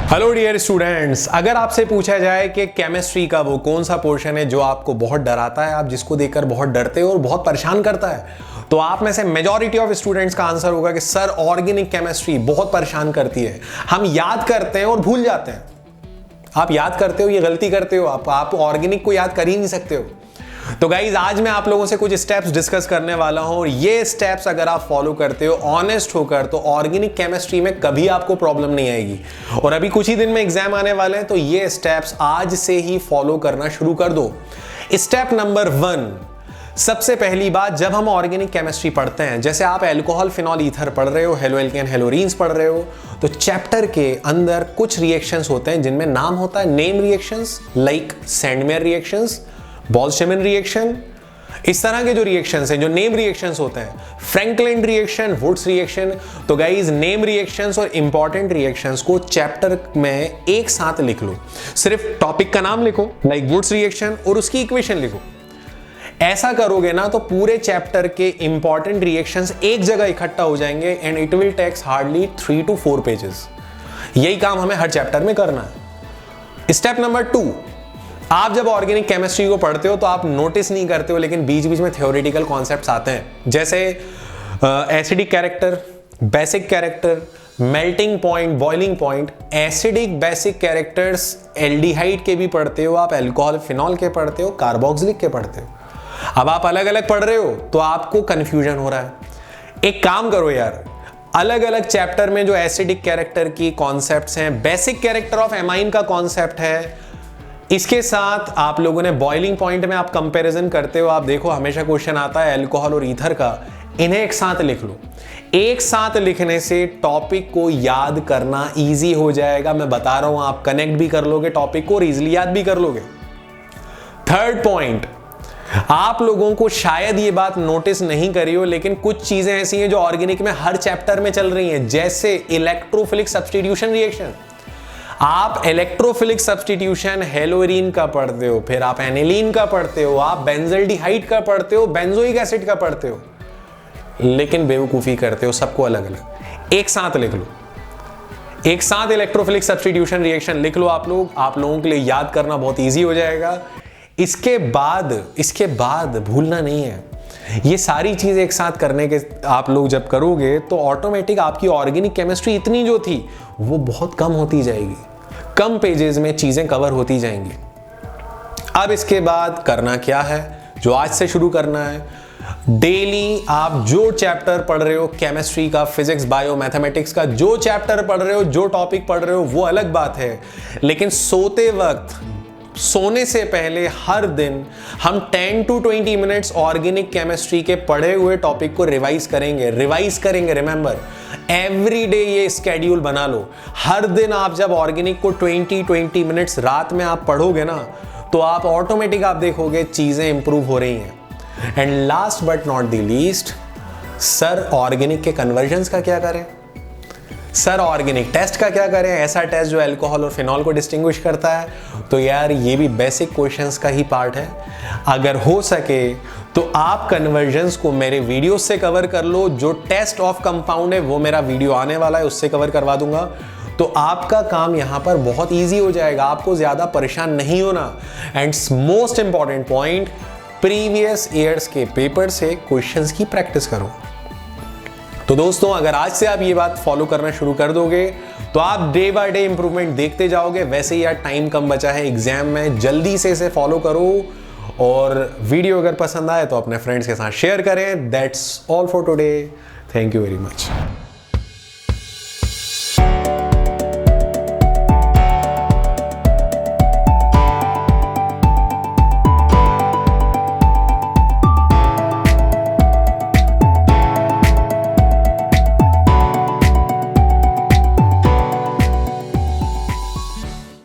Hello dear students, अगर आपसे पूछा जाए कि केमिस्ट्री का वो कौन सा पोर्शन है जो आपको बहुत डराता है, आप जिसको देखकर बहुत डरते हो और बहुत परेशान करता है, तो आप में से मेजॉरिटी ऑफ स्टूडेंट्स का आंसर होगा कि सर ऑर्गेनिक केमिस्ट्री बहुत परेशान करती है। हम याद करते हैं और भूल जाते हैं। आप याद करते हो, ये गलती करते हो, आप ऑर्गेनिक को याद कर ही नहीं सकते हो। तो गाइज आज मैं आप लोगों से कुछ स्टेप्स डिस्कस करने वाला हूं और ये स्टेप्स अगर आप फॉलो करते हो ऑनेस्ट होकर तो ऑर्गेनिक केमिस्ट्री में कभी आपको प्रॉब्लम नहीं आएगी। और अभी कुछ ही दिन में एग्जाम आने वाले हैं, तो ये स्टेप्स आज से ही फॉलो करना शुरू कर दो। स्टेप नंबर 1, सबसे पहली बात, जब हम ऑर्गेनिक केमिस्ट्री पढ़ते हैं, जैसे आप अल्कोहल फिनॉल ईथर पढ़ रहे हो, हेलो एल्केन हेलोरीन्स पढ़ रहे हो, तो चैप्टर के अंदर कुछ रिएक्शंस होते हैं जिनमें नाम होता है name reactions, like Sandmeyer reactions, बोल्शमिन रिएक्शन। इस तरह के जो रिएक्शंस हैं, जो नेम रिएक्शंस होते हैं, फ्रैंकलिन रिएक्शन, वुड्स रिएक्शन। तो गाइज नेम रिएक्शंस और इंपॉर्टेंट रिएक्शंस को चैप्टर में एक साथ लिख लो। सिर्फ टॉपिक का नाम लिखो, लाइक वुड्स रिएक्शन, और उसकी इक्वेशन लिखो। ऐसा करोगे ना तो पूरे चैप्टर के इंपॉर्टेंट रिएक्शंस एक जगह इकट्ठा हो जाएंगे and it will takes hardly 3 to 4 pages. यही काम हमें हर चैप्टर में करना है। स्टेप नंबर 2, आप जब ऑर्गेनिक केमिस्ट्री को पढ़ते हो तो आप नोटिस नहीं करते हो, लेकिन बीच बीच में थ्योरेटिकल कॉन्सेप्ट्स आते हैं, जैसे acidic character, basic character, melting point, boiling point. Acidic basic characters aldehyde के भी पढ़ते हो आप, अल्कोहल फिनॉल के पढ़ते हो, कार्बोक्सिलिक के पढ़ते हो। अब आप अलग अलग पढ़ रहे हो तो आपको कंफ्यूजन हो रहा है। एक काम करो यार, अलग अलग चैप्टर में जो एसिडिक कैरेक्टर की कॉन्सेप्ट्स हैं, बेसिक कैरेक्टर ऑफ एमाइन का कॉन्सेप्ट है, इसके साथ आप लोगों ने बॉइलिंग पॉइंट में आप कंपैरिजन करते हो। आप देखो हमेशा क्वेश्चन आता है अल्कोहल और ईथर का, इन्हें एक साथ लिख लो। एक साथ लिखने से टॉपिक को याद करना इजी हो जाएगा। मैं बता रहा हूं, आप कनेक्ट भी कर लोगे टॉपिक को और इजीली याद भी कर लोगे। थर्ड पॉइंट, आप लोगों को शायद ये बात नोटिस नहीं करी हो, लेकिन कुछ चीजें ऐसी हैं जो ऑर्गेनिक में हर चैप्टर में चल रही हैं, जैसे इलेक्ट्रोफिलिक सब्स्टिट्यूशन रिएक्शन। आप इलेक्ट्रोफिलिक सब्स्टिट्यूशन हेलोरीन का पढ़ते हो, फिर आप एनिलीन का पढ़ते हो, आप बेंजल्डिहाइड का पढ़ते हो, बेंजोइक एसिड का पढ़ते हो, लेकिन बेवकूफी करते हो, सबको अलग अलग एक साथ लिख लो। एक साथ इलेक्ट्रोफिलिक सब्स्टिट्यूशन रिएक्शन लिख लो आप लोगों के लिए याद करना बहुत इजी हो जाएगा। इसके बाद भूलना नहीं है, ये सारी चीज एक साथ करने के आप लोग जब करोगे तो ऑटोमेटिक आपकी ऑर्गेनिक केमिस्ट्री इतनी जो थी वो बहुत कम होती जाएगी, कम पेजेस में चीजें कवर होती जाएंगी। अब इसके बाद करना क्या है, जो आज से शुरू करना है, डेली आप जो चैप्टर पढ़ रहे हो, केमिस्ट्री का, फिजिक्स, बायो, मैथमेटिक्स का जो चैप्टर पढ़ रहे हो, जो टॉपिक पढ़ रहे हो, वो अलग बात है, लेकिन सोते वक्त, सोने से पहले हर दिन हम 10 to 20 मिनट्स ऑर्गेनिक केमिस्ट्री के पढ़े हुए टॉपिक को रिवाइज करेंगे। रिमेंबर, एवरी डे ये स्केड्यूल बना लो। हर दिन आप जब ऑर्गेनिक को 20 मिनट्स रात में आप पढ़ोगे ना, तो आप ऑटोमेटिक आप देखोगे चीजें इंप्रूव हो रही हैं। And last but not the least, sir organic के कन्वर्जन्स का क्या करें, सर ऑर्गेनिक टेस्ट का क्या करें, ऐसा टेस्ट जो अल्कोहल और फिनॉल को डिस्टिंग्विश करता है। तो यार ये भी बेसिक क्वेश्चंस का ही पार्ट है। अगर हो सके तो आप कन्वर्जन्स को मेरे वीडियो से कवर कर लो। जो टेस्ट ऑफ कंपाउंड है वो मेरा वीडियो आने वाला है, उससे कवर करवा दूंगा। तो आपका काम यहां पर बहुत ईजी हो जाएगा, आपको ज्यादा परेशान नहीं होना। And most important point, previous years के पेपर से क्वेश्चंस की प्रैक्टिस करो। तो दोस्तों, अगर आज से आप ये बात फॉलो करना शुरू कर दोगे तो आप डे बाय डे इंप्रूवमेंट देखते जाओगे। वैसे ही यार टाइम कम बचा है एग्जाम में, जल्दी से इसे फॉलो करो। और वीडियो अगर पसंद आए तो अपने फ्रेंड्स के साथ शेयर करें। That's all for today, thank you very much.